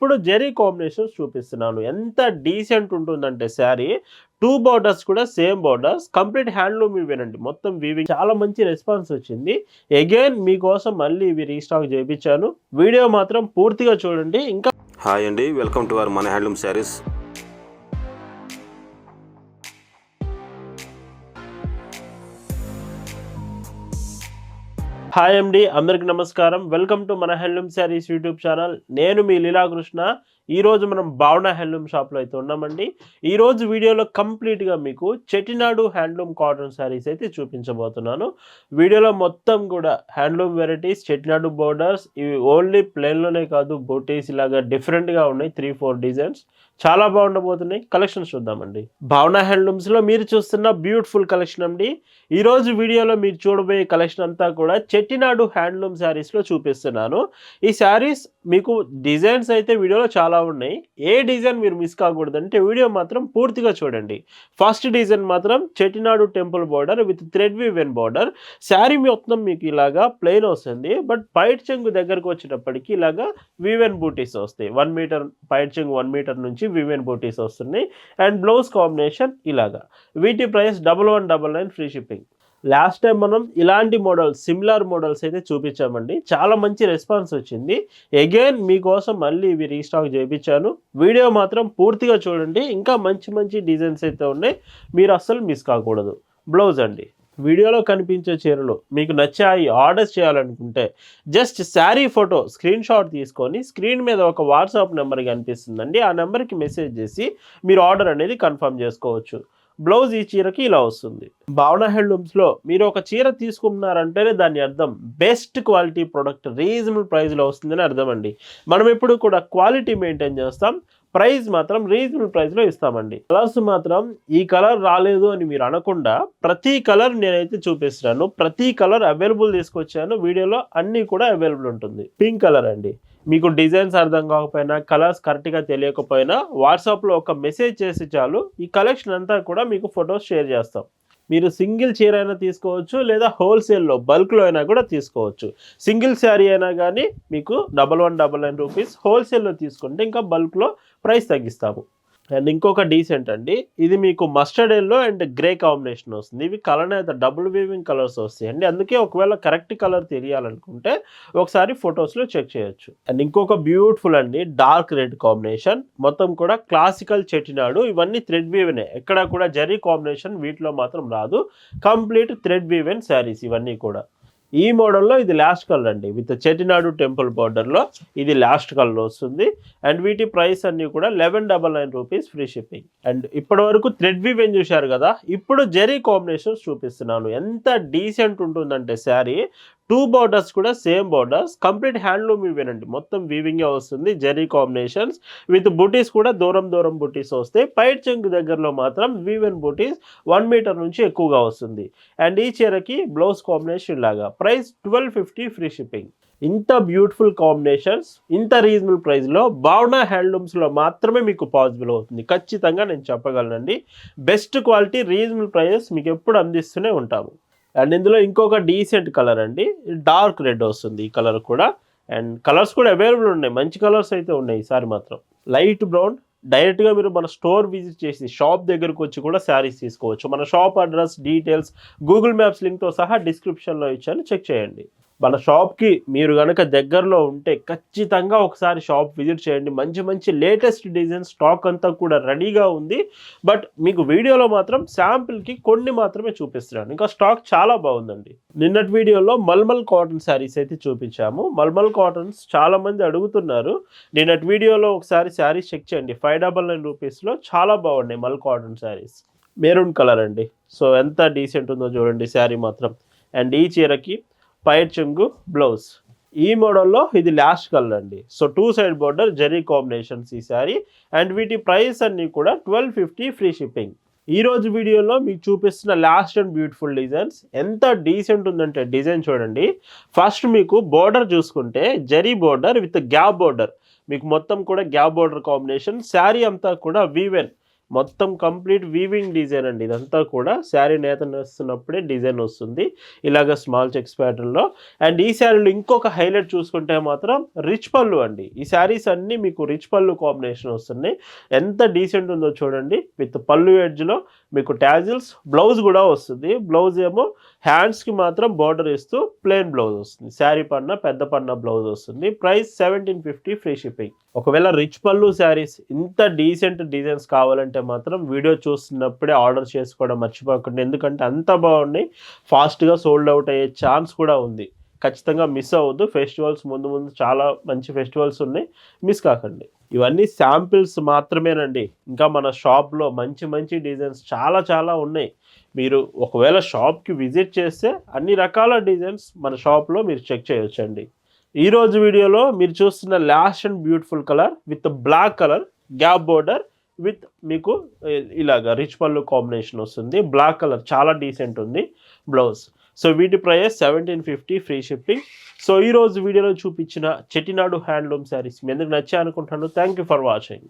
ఇప్పుడు జెరీ కాంబినేషన్స్ చూపిస్తున్నాను. ఎంత డీసెంట్ ఉంటుందంటే శారీ 2 బోర్డర్స్ కూడా సేమ్ బోర్డర్స్ కంప్లీట్ హ్యాండ్లూమ్ ఇవేనండి. మొత్తం వీవింగ్ చాలా మంచి రెస్పాన్స్ వచ్చింది. అగైన్ మీకోసం మళ్ళీ ఇవి రీస్టాక్ చేయించాను. వీడియో మాత్రం పూర్తిగా చూడండి. ఇంకా హాయ్ అండి, వెల్కమ్ టు అవర్ మన హ్యాండ్లూమ్ శారీస్. హాయ్ అండి, అందరికి నమస్కారం. వెల్కమ్ టు మన హ్యాండ్లూమ్ శారీస్ యూట్యూబ్ ఛానల్. నేను మీ లీలాకృష్ణ. ఈరోజు మనం భావన హ్యాండ్లూమ్ షాప్లో అయితే ఉన్నామండి. ఈరోజు వీడియోలో కంప్లీట్గా మీకు చెట్టినాడు హ్యాండ్లూమ్ కాటన్ శారీస్ అయితే చూపించబోతున్నాను. వీడియోలో మొత్తం కూడా హ్యాండ్లూమ్ వెరైటీస్, చెట్టినాడు బోర్డర్స్, ఇవి ఓన్లీ ప్లెయిన్లోనే కాదు, బూటీస్ ఇలాగా డిఫరెంట్గా ఉన్నాయి. 3-4 డిజైన్స్ చాలా బాగుండబోతున్నాయి. కలెక్షన్స్ చూద్దామండి. భావన హ్యాండ్లూమ్స్లో మీరు చూస్తున్న బ్యూటిఫుల్ కలెక్షన్ అండి. ఈరోజు వీడియోలో మీరు చూడబోయే కలెక్షన్ అంతా కూడా చెట్టినాడు హ్యాండ్లూమ్ శారీస్లో చూపిస్తున్నాను. ఈ శారీస్ మీకు డిజైన్స్ అయితే వీడియోలో చాలా ఉన్నాయి. ఏ డిజైన్ మీరు మిస్ కాకూడదంటే వీడియో మాత్రం పూర్తిగా చూడండి. ఫస్ట్ డిజైన్ మాత్రం Chettinad temple border with thread woven border. Sari మొత్తం మీకు ఇలాగా ప్లెయిన్ వస్తుంది. బట్ పైట్ చెంగు దగ్గరకు వచ్చేటప్పటికి ఇలాగా వీవెన్ బూటీస్ వస్తాయి. 1 మీటర్ పైట్ చెంగు 1 మీటర్ నుంచి వీవెన్ బూటీస్ వస్తున్నాయి. అండ్ బ్లౌజ్ కాంబినేషన్ ఇలాగా. వీటి price 1199 free shipping. Last time మనం ఇలాంటి మోడల్స్, సిమిలర్ మోడల్స్ అయితే చూపించామండి. చాలా మంచి రెస్పాన్స్ వచ్చింది. అగైన్ మీకోసం మళ్ళీ ఇవి రీస్టాక్ చేయించాను. వీడియో మాత్రం పూర్తిగా చూడండి. ఇంకా మంచి మంచి డిజైన్స్ అయితే ఉన్నాయి, మీరు అస్సలు మిస్ కాకూడదు. బ్లౌజ్ అండి, వీడియోలో కనిపించే చీరలు మీకు నచ్చాయి, ఆర్డర్స్ చేయాలనుకుంటే just sari photo screen shot తీసుకొని స్క్రీన్ మీద ఒక వాట్సాప్ నెంబర్ కనిపిస్తుందండి. ఆ నెంబర్కి మెసేజ్ చేసి మీరు ఆర్డర్ అనేది కన్ఫర్మ్ చేసుకోవచ్చు. బ్లౌజ్ ఈ చీరకి ఇలా వస్తుంది. భావన హ్యాండ్లూమ్స్లో మీరు ఒక చీర తీసుకున్నారంటేనే దాని అర్థం బెస్ట్ క్వాలిటీ ప్రొడక్ట్ రీజనబుల్ ప్రైస్లో వస్తుందని అర్థం అండి. మనం ఎప్పుడు కూడా క్వాలిటీ మెయింటైన్ చేస్తాం, ప్రైస్ మాత్రం రీజనబుల్ ప్రైస్లో ఇస్తామండి. కలర్స్ మాత్రం ఈ కలర్ రాలేదు అని మీరు అనకుండా ప్రతి కలర్ నేనైతే చూపిస్తున్నాను. ప్రతి కలర్ అవైలబుల్ తీసుకొచ్చాను. వీడియోలో అన్నీ కూడా అవైలబుల్ ఉంటుంది. పింక్ కలర్ అండి. మీకు డిజైన్స్ అర్థం కాకపోయినా, కలర్స్ కరెక్ట్గా తెలియకపోయినా వాట్సాప్లో ఒక మెసేజ్ చేసి చాలు, ఈ కలెక్షన్ అంతా కూడా మీకు ఫొటోస్ షేర్ చేస్తాం. మీరు సింగిల్ చీర అయినా తీసుకోవచ్చు, లేదా హోల్సేల్లో బల్క్లో అయినా కూడా తీసుకోవచ్చు. సింగిల్ శారీ అయినా కానీ మీకు 1199 రూపీస్, హోల్సేల్లో తీసుకుంటే ఇంకా బల్క్లో ప్రైస్ తగ్గిస్తాము. అండ్ ఇంకొక డీసెంట్ అండి, ఇది మీకు mustard yellow and grey combination వస్తుంది. ఇవి కలర్ అయితే డబుల్ వీవింగ్ కలర్స్ వస్తాయండి. అందుకే ఒకవేళ కరెక్ట్ కలర్ తెలియాలనుకుంటే ఒకసారి ఫొటోస్లో చెక్ చేయొచ్చు. అండ్ ఇంకొక బ్యూటిఫుల్ అండి, డార్క్ రెడ్ కాంబినేషన్, మొత్తం కూడా క్లాసికల్ చెట్టినాడు. ఇవన్నీ థ్రెడ్ వీవెనే, ఎక్కడ కూడా జరీ కాంబినేషన్ వీటిలో మాత్రం రాదు. కంప్లీట్ థ్రెడ్ వీవెన్ శారీస్ ఇవన్నీ కూడా. ఈ మోడల్లో ఇది లాస్ట్ కలర్ అండి, విత్ చెట్టినాడు టెంపుల్ బార్డర్లో ఇది లాస్ట్ కలర్ వస్తుంది. అండ్ వీటి ప్రైస్ అన్నీ కూడా 1199 రూపీస్ ఫ్రీ షిప్పింగ్. అండ్ ఇప్పటి వరకు థ్రెడ్ వీవెన్ చూశారు కదా, ఇప్పుడు జెరీ కాంబినేషన్స్ చూపిస్తున్నాను. ఎంత డీసెంట్ ఉంటుందంటే శారీ 2 బోర్డర్స్ కూడా సేమ్ బోర్డర్స్ కంప్లీట్ హ్యాండ్లూమ్ ఇవేనండి. మొత్తం వీవింగే వస్తుంది. జెరీ కాంబినేషన్స్ విత్ బూటీస్ కూడా దూరం దూరం బూటీస్ వస్తాయి. పైట్ చెంగు దగ్గరలో మాత్రం వీవెన్ బూటీస్ 1 మీటర్ నుంచి ఎక్కువగా వస్తుంది. అండ్ ఈ చీరకి బ్లౌజ్ కాంబినేషన్ లాగా. Price 1250 free shipping. ఇంత బ్యూటిఫుల్ కాంబినేషన్స్ ఇంత రీజనబుల్ ప్రైస్లో భావన హ్యాండ్లూమ్స్లో మాత్రమే మీకు పాసిబుల్ అవుతుంది. ఖచ్చితంగా నేను చెప్పగలనండి. బెస్ట్ క్వాలిటీ రీజనబుల్ ప్రైజెస్ మీకు ఎప్పుడు అందిస్తూనే ఉంటాము. అండ్ ఇందులో ఇంకొక డీసెంట్ కలర్ అండి, డార్క్ రెడ్ వస్తుంది ఈ కలర్ కూడా. అండ్ కలర్స్ కూడా అవైలబుల్ ఉన్నాయి, మంచి కలర్స్ అయితే ఉన్నాయి. ఈసారి మాత్రం లైట్ బ్రౌన్. డైరెక్ట్గా మీరు మన స్టోర్ విజిట్ చేసి షాప్ దగ్గరకు వచ్చి కూడా శారీస్ తీసుకోవచ్చు. మన shop address, details, Google maps లింక్తో సహా డిస్క్రిప్షన్లో ఇచ్చాను, చెక్ చేయండి. మన షాప్కి మీరు కనుక దగ్గరలో ఉంటే ఖచ్చితంగా ఒకసారి షాప్ విజిట్ చేయండి. మంచి మంచి లేటెస్ట్ డిజైన్ స్టాక్ అంతా కూడా రెడీగా ఉంది. బట్ మీకు వీడియోలో మాత్రం శాంపిల్కి కొన్ని మాత్రమే చూపిస్తున్నాను, ఇంకా స్టాక్ చాలా బాగుందండి. నిన్నటి వీడియోలో మల్మల్ కాటన్ శారీస్ అయితే చూపించాము. మల్మల్ కాటన్స్ చాలామంది అడుగుతున్నారు. నిన్నటి వీడియోలో ఒకసారి శారీస్ చెక్ చేయండి. 599 రూపీస్లో చాలా బాగున్నాయి మల్ కాటన్ శారీస్. మెరూన్ కలర్ అండి. సో ఎంత డీసెంట్ ఉందో చూడండి శారీ మాత్రం. అండ్ ఈ చీరకి పైట్ చెంగు బ్లౌజ్. ఈ మోడల్లో ఇది లాస్ట్ కలర్ అండి. So 2 side border zari combinations ఈ శారీ. అండ్ వీటి ప్రైస్ అన్నీ కూడా 1250 ఫ్రీ షిప్పింగ్. ఈరోజు వీడియోలో మీకు చూపిస్తున్న లాస్ట్ అండ్ బ్యూటిఫుల్ డిజైన్స్ ఎంత డీసెంట్ ఉందంటే డిజైన్ చూడండి. ఫస్ట్ మీకు బోర్డర్ చూసుకుంటే zari border with gap border, మీకు మొత్తం కూడా గ్యాప్ బోర్డర్ కాంబినేషన్. శారీ అంతా కూడా వీవెన్ మొత్తం కంప్లీట్ వీవింగ్ డిజైన్ అండి. ఇదంతా కూడా శారీ నేత నేస్తున్నప్పుడే డిజైన్ వస్తుంది ఇలాగ స్మాల్ చెక్స్ ప్యాటర్న్లో. అండ్ ఈ శారీలో ఇంకొక హైలైట్ చూసుకుంటే మాత్రం రిచ్ పళ్ళు అండి. ఈ శారీస్ అన్నీ మీకు రిచ్ పళ్ళు కాంబినేషన్ వస్తున్నాయి. ఎంత డీసెంట్ ఉందో చూడండి. విత్ పళ్ళు ఎడ్జ్లో మీకు టాజిల్స్, బ్లౌజ్ కూడా వస్తుంది. బ్లౌజ్ ఏమో హ్యాండ్స్కి మాత్రం బార్డర్ ఇస్తూ ప్లెయిన్ బ్లౌజ్ వస్తుంది. శారీ పన్న పెద్ద పన్న బ్లౌజ్ వస్తుంది. Price 1750 free shipping. ఒకవేళ రిచ్ పళ్ళు శారీస్ ఇంత డీసెంట్ డిజైన్స్ కావాలంటే మాత్రం వీడియో చూస్తున్నప్పుడే ఆర్డర్ చేసుకోవడం మర్చిపోకండి. ఎందుకంటే అంత బాగున్నాయి. ఫాస్ట్గా సోల్డ్ అవుట్ అయ్యే ఛాన్స్ కూడా ఉంది. ఖచ్చితంగా మిస్ అవ్వద్దు. ఫెస్టివల్స్ ముందు చాలా మంచి ఫెస్టివల్స్ ఉన్నాయి, మిస్ కాకండి. ఇవన్నీ శాంపిల్స్ మాత్రమేనండి. ఇంకా మన షాప్లో మంచి మంచి డిజైన్స్ చాలా ఉన్నాయి. మీరు ఒకవేళ షాప్కి విజిట్ చేస్తే అన్ని రకాల డిజైన్స్ మన షాప్లో మీరు చెక్ చేయొచ్చండి. ఈరోజు వీడియోలో మీరు చూస్తున్న last and beautiful colour with black colour gap border with మీకు ఇలాగా రిచ్ పళ్ళు కాంబినేషన్ వస్తుంది. బ్లాక్ కలర్ చాలా డీసెంట్ ఉంది బ్లౌజ్. సో వీటి ప్రైస్ 1750 ఫ్రీ షిప్పింగ్. సో ఈరోజు వీడియోలో చూపించిన చెట్టినాడు హ్యాండ్లూమ్ శారీస్ మీ ఎందుకు నచ్చాయి అనుకుంటున్నాను. Thank you for watching.